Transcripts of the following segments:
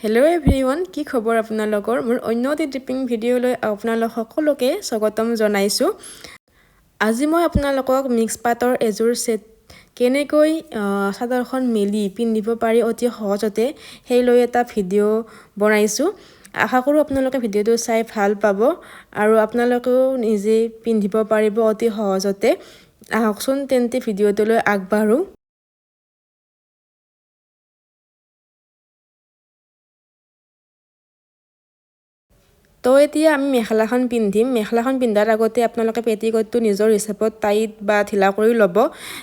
Hello everyone, কি খবৰ আপোনালোকৰ? মোৰ অন্য এটি ট্ৰিপিং ভিডিঅ'লৈ আপোনালোক সকলোকে স্বাগতম জনাইছোঁ। আজি মই আপোনালোকক মিক্স পাটৰ এযোৰ সেট কেনেকৈ চাদৰখন মেলি পিন্ধিব পাৰি অতি সহজতে সেই লৈ এটা ভিডিঅ' বনাইছোঁ। আশা কৰোঁ আপোনালোকে ভিডিঅ'টো চাই ভাল পাব আৰু আপোনালোকেও নিজে পিন্ধিব পাৰিব অতি সহজতে। আহকচোন তেন্তে ভিডিঅ'টোলৈ আগবাঢ়ো। তো এতিয়া আমি মেখেলাখন পিন্ধিম। মেখেলাখন পিন্ধাৰ আগতে আপোনালোকে পেটিকোটটো নিজৰ হিচাপত টাইট বা ঢিলা কৰি ল'ব।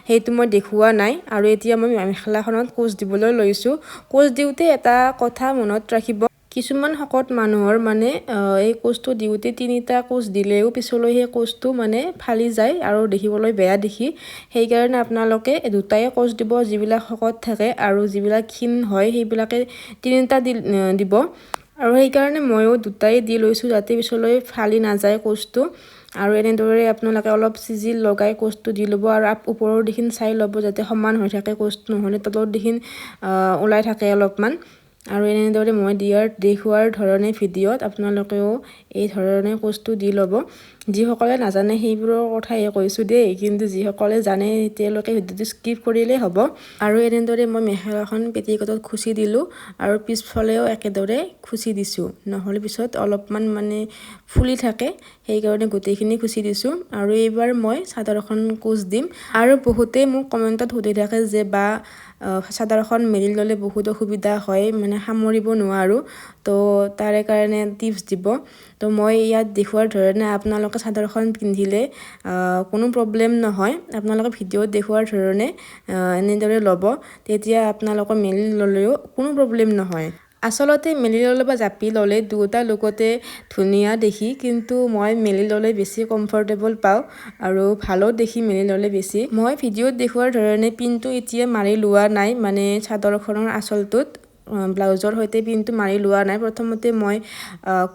সেইটো মই দেখুওৱা নাই। আৰু এতিয়া মই মেখেলাখনত কোচ দিবলৈ লৈছোঁ। কোচ দিওঁতে এটা কথা মনত ৰাখিব, কিছুমান শকত মানুহৰ মানে এই কোচটো দিওঁতে তিনিটা কোচ দিলেও পিছলৈ সেই কোচটো মানে ফালি যায় আৰু দেখিবলৈ বেয়া দেখি। সেইকাৰণে আপোনালোকে দুটাই কোচ দিব, যিবিলাক শকত থাকে আৰু যিবিলাক ক্ষীণ হয় সেইবিলাকে তিনিটা দিব। আৰু সেইকাৰণে ময়ো দুটাই দি লৈছোঁ যাতে পিছলৈ ফালি নাযায় কোচটো। আৰু এনেদৰে আপোনালোকে অলপ চিজিল লগাই কোচটো দি ল'ব আৰু ওপৰৰ দিখিন চাই ল'ব যাতে সমান হৈ থাকে কোচটো, নহ'লে তলৰ দিখিন ওলাই থাকে অলপমান। আৰু এনেদৰে মই দেখুওৱাৰ ধৰণে ভিডিঅ'ত আপোনালোকেও এই ধৰণে কোচটো দি ল'ব। যিসকলে নাজানে সেইবোৰৰ কথাই কৈছোঁ দেই, কিন্তু যিসকলে জানে তেওঁলোকে ভিডিঅ'টো স্কিপ কৰিলেই হ'ব। আৰু এনেদৰে মই মেখেলাখন পেটিকোটত খুচি দিলোঁ আৰু পিছফালেও একেদৰে খুচি দিছোঁ, নহ'লে পিছত অলপমান মানে ফুলি থাকে, সেইকাৰণে গোটেইখিনি খুচি দিছোঁ। আৰু এইবাৰ মই চাদৰখন কোচ দিম। আৰু বহুতেই মোক কমেণ্টত সুধি থাকে যে বা চাদৰখন মেলি ল'লে বহুত অসুবিধা হয়, মানে সামৰিব নোৱাৰোঁ, তো তাৰে কাৰণে টিপছ দিব। তো মই ইয়াত দেখুওৱাৰ ধৰণে আপোনালোকে চাদৰখন পিন্ধিলে কোনো প্ৰব্লেম নহয়। আপোনালোকে ভিডিঅ'ত দেখুওৱাৰ ধৰণে এনেদৰে ল'ব, তেতিয়া আপোনালোকৰ মেলি ল'লেও কোনো প্ৰব্লেম নহয়। আচলতে মেলি ল'লে বা জাপি ল'লে দুয়োটা লগতে ধুনীয়া দেখি, কিন্তু মই মেলি ল'লে বেছি কমফৰ্টেবল পাওঁ আৰু ভালো দেখি মেলি ল'লে বেছি। মই ভিডিঅ'ত দেখুওৱাৰ ধৰণে পিনটো এতিয়া মাৰি লোৱা নাই, মানে চাদৰখনৰ আঁচলটোত ব্লাউজৰ সৈতে পিনটো মাৰি লোৱা নাই। প্ৰথমতে মই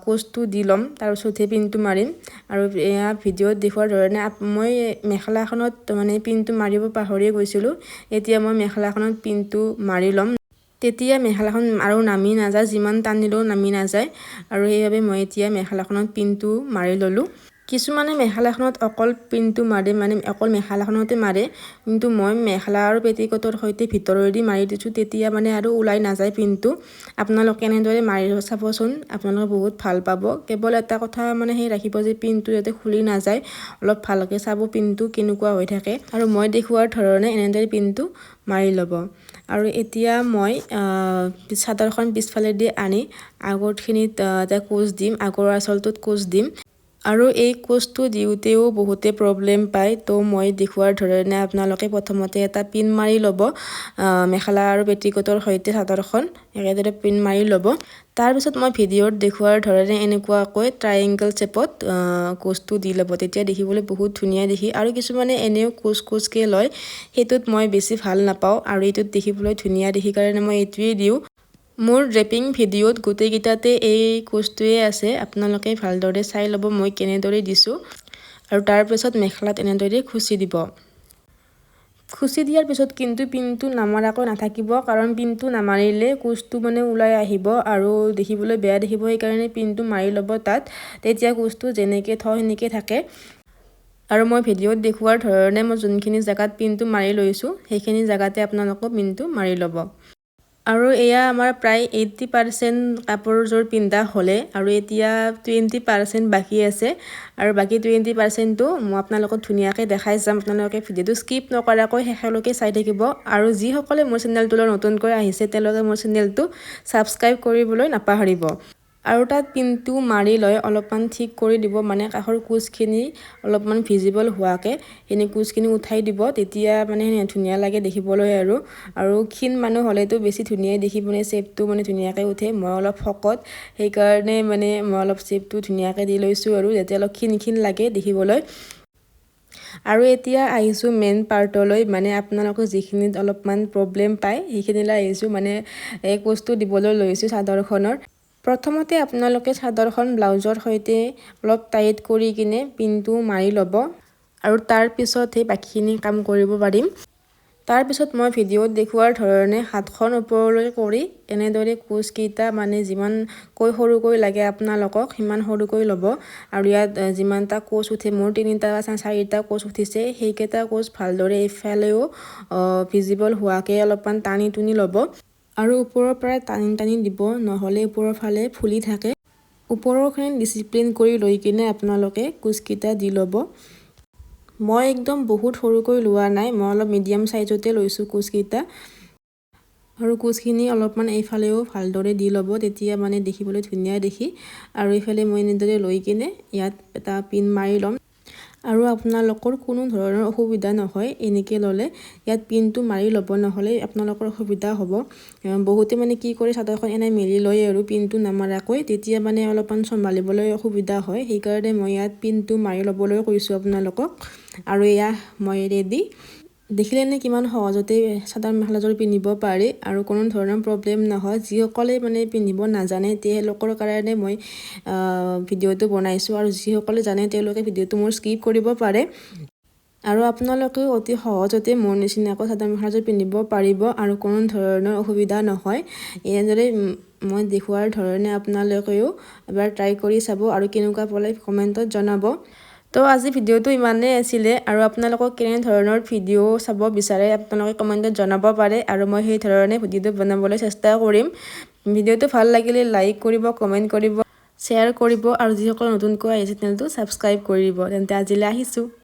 কোচটো দি ল'ম, তাৰপিছতহে পিনটো মাৰিম। আৰু এয়া ভিডিঅ'ত দেখুওৱাৰ ধৰণে মই মেখেলাখনত মানে পিনটো মাৰিব পাহৰিয়ে গৈছিলোঁ। এতিয়া মই মেখেলাখনত পিনটো মাৰি ল'ম, তেতিয়া মেখেলাখন আৰু নামি নাযায়, যিমান টানিলেও নামি নাযায়। আৰু সেইবাবে মই এতিয়া মেখেলাখনত পিনটো মাৰি ল'লোঁ। কিছুমানে মেখেলাখনত অকল পিনটো মাৰে, মানে অকল মেখেলাখনতে মাৰে, কিন্তু মই মেখেলা আৰু পেটিকোটৰ সৈতে ভিতৰেদি মাৰি দিছোঁ, তেতিয়া মানে আৰু ওলাই নাযায় পিনটো। আপোনালোকে এনেদৰে মাৰি চাবচোন, আপোনালোকে বহুত ভাল পাব। কেৱল এটা কথা মানে সেই ৰাখিব যে পিনটো যাতে খুলি নাযায়, অলপ ভালকৈ চাব পিনটো কেনেকুৱা হৈ থাকে। আৰু মই দেখুওৱাৰ ধৰণে এনেদৰে পিনটো মাৰি ল'ব। আৰু এতিয়া মই চাদৰখন পিছফালেদি আনি আগৰখিনিত এটা কোচ দিম, আগৰ আঁচলটোত কোচ দিম। আৰু এই কোচটো দিওঁতেও বহুতে প্ৰব্লেম পায়, তো মই দেখুওৱাৰ ধৰণে আপোনালোকে প্ৰথমতে এটা পিন মাৰি ল'ব, মেখেলা আৰু পেটিকোটৰ সৈতে চাদৰখন একেদৰে পিন মাৰি ল'ব। তাৰপিছত মই ভিডিঅ'ত দেখুওৱাৰ ধৰণে এনেকুৱাকৈ ট্ৰায়েংগল শ্বেপত কোচটো দি ল'ব, তেতিয়া দেখিবলৈ বহুত ধুনীয়া দেখি। আৰু কিছুমানে এনেও কোচকৈ লয়, সেইটোত মই বেছি ভাল নাপাওঁ, আৰু এইটোত দেখিবলৈ ধুনীয়া দেখি কাৰণে মই এইটোৱেই দিওঁ। মোৰ ড্ৰেপিং ভিডিঅ'ত গোটেইকেইটাতে এই কোচটোৱে আছে, আপোনালোকে ভালদৰে চাই ল'ব মই কেনেদৰে দিছোঁ। আৰু তাৰপিছত মেখেলাত এনেদৰে খুচি দিব। খুচি দিয়াৰ পিছত কিন্তু পিনটো নামাৰাকৈ নাথাকিব, কাৰণ পিনটো নামাৰিলে কোচটো মানে ওলাই আহিব আৰু দেখিবলৈ বেয়া দেখিব। সেইকাৰণে পিনটো মাৰি ল'ব তাত, তেতিয়া কোচটো যেনেকৈ থওঁ সেনেকৈ থাকে। আৰু মই ভিডিঅ'ত দেখুওৱাৰ ধৰণে মই যোনখিনি জেগাত পিনটো মাৰি লৈছোঁ সেইখিনি জেগাতে আপোনালোকক পিনটো মাৰি ল'ব। আৰু এয়া আমাৰ প্ৰায় 80% কাপোৰযোৰ পিন্ধা হ'লে, আৰু এতিয়া 20% বাকী আছে। আৰু বাকী 20%টো মই আপোনালোকক ধুনীয়াকৈ দেখাই যাম। আপোনালোকে ভিডিঅ'টো স্কিপ নকৰাকৈ শেষলৈকে চাই থাকিব। আৰু যিসকলে মোৰ চেনেলটোলৈ নতুনকৈ আহিছে তেওঁলোকে মোৰ চেনেলটো ছাবস্ক্ৰাইব কৰিবলৈ নাপাহৰিব। আৰু তাত পিনটো মাৰি লৈ অলপমান ঠিক কৰি দিব, মানে কাষৰ কোচখিনি অলপমান ভিজিবল হোৱাকৈ এনে কোচখিনি উঠাই দিব, তেতিয়া মানে ধুনীয়া লাগে দেখিবলৈ। আৰু ক্ষীণ মানুহ হ'লেতো বেছি ধুনীয়াই দেখি, মানে শ্বেপটো মানে ধুনীয়াকৈ উঠে। মই অলপ শকত, সেইকাৰণে মানে মই অলপ শ্বেপটো ধুনীয়াকৈ দি লৈছোঁ, আৰু যাতে অলপ ক্ষীণ লাগে দেখিবলৈ। আৰু এতিয়া আহিছোঁ মেইন পাৰ্টলৈ, মানে আপোনালোকে যিখিনিত অলপমান প্ৰব্লেম পায় সেইখিনিলৈ আহিছোঁ, মানে এই কোচটো দিবলৈ লৈছোঁ চাদৰখনৰ। প্ৰথমতে আপোনালোকে চাদৰখন ব্লাউজৰ সৈতে অলপ টাইট কৰি কিনে পিনটো মাৰি ল'ব, আৰু তাৰ পিছতহে বাকীখিনি কাম কৰিব পাৰিম। তাৰ পিছত মই ভিডিঅ'ত দেখুৱাৰ ধৰণে হাতখন ওপৰলৈ কৰি এনেদৰে কোচকেইটা মানে যিমানকৈ সৰুকৈ লাগে আপোনালোকক সিমান সৰুকৈ ল'ব আৰু ইয়াত যিমানটা কোচ উঠে মোৰ 3টা বা 4টা কোচ উঠিছে সেইকেইটা কোচ ভালদৰে এইফালেও ভিজিবল হোৱাকৈ অলপমান টানি টুনি ল'ব আৰু ওপৰৰ পৰা টানি দিব নহ'লে ওপৰৰ ফালে ফুলি থাকে ওপৰৰখিনি ডিচিপ্লিন কৰি লৈ কিনে আপোনালোকে কোচকেইটা দি ল'ব মই একদম বহুত সৰুকৈ লোৱা নাই মই অলপ মিডিয়াম সাইজতে লৈছো কোচকেইটা আৰু কোচখিনি অলপমান এইফালেও ভালদৰে দি ল'ব তেতিয়া মানে দেখিবলৈ ধুনীয়া দেখি আৰু এইফালে মই এনেদৰে লৈ কিনে ইয়াত এটা পিন মাৰি ল'ম আৰু আপোনালোকৰ কোনো ধৰণৰ অসুবিধা নহয় এনেকৈ ল'লে ইয়াত পিনটো মাৰি ল'ব নহ'লে আপোনালোকৰ অসুবিধা হ'ব বহুতে মানে কি কৰে চাদৰখন এনে মেলি লয় আৰু পিনটো নামাৰাকৈ তেতিয়া মানে অলপমান চম্ভালিবলৈ অসুবিধা হয় সেইকাৰণে মই ইয়াত পিনটো মাৰি ল'বলৈ কৈছোঁ আপোনালোকক আৰু এয়া মই ৰেডি দেখিলে নে কিমান সহজতে চাদৰ মেখেলাযোৰ পিন্ধিব পাৰি আৰু কোনো ধৰণৰ প্ৰব্লেম নহয় যিসকলে মানে পিন্ধিব নাজানে তেওঁলোকৰ কাৰণে মই ভিডিঅ'টো বনাইছোঁ আৰু যিসকলে জানে তেওঁলোকে ভিডিঅ'টো মোৰ স্কিপ কৰিব পাৰে আৰু আপোনালোকে অতি সহজতে মোৰ নিচিনাকৈ চাদৰ মেখেলাযোৰ পিন্ধিব পাৰিব আৰু কোনো ধৰণৰ অসুবিধা নহয় এনেদৰে মই দেখুৱাৰ ধৰণে আপোনালোকেও এবাৰ ট্ৰাই কৰি চাব আৰু কেনেকুৱা পালে কমেণ্টত জনাব তো আজি ভিডিঅ'টো ইমানেই আছিলে আৰু আপোনালোকক কেনে ধৰণৰ ভিডিঅ' চাব বিচাৰে আপোনালোকে কমেণ্টত জনাব পাৰে আৰু মই সেই ধৰণে ভিডিঅ'টো বনাবলৈ চেষ্টা কৰিম ভিডিঅ'টো ভাল লাগিলে লাইক কৰিব কমেণ্ট কৰিব শ্বেয়াৰ কৰিব আৰু যিসকল নতুনকৈ আহিছে চেনেলটো ছাবস্ক্ৰাইব কৰি দিব তেন্তে আজিলৈ আহিছোঁ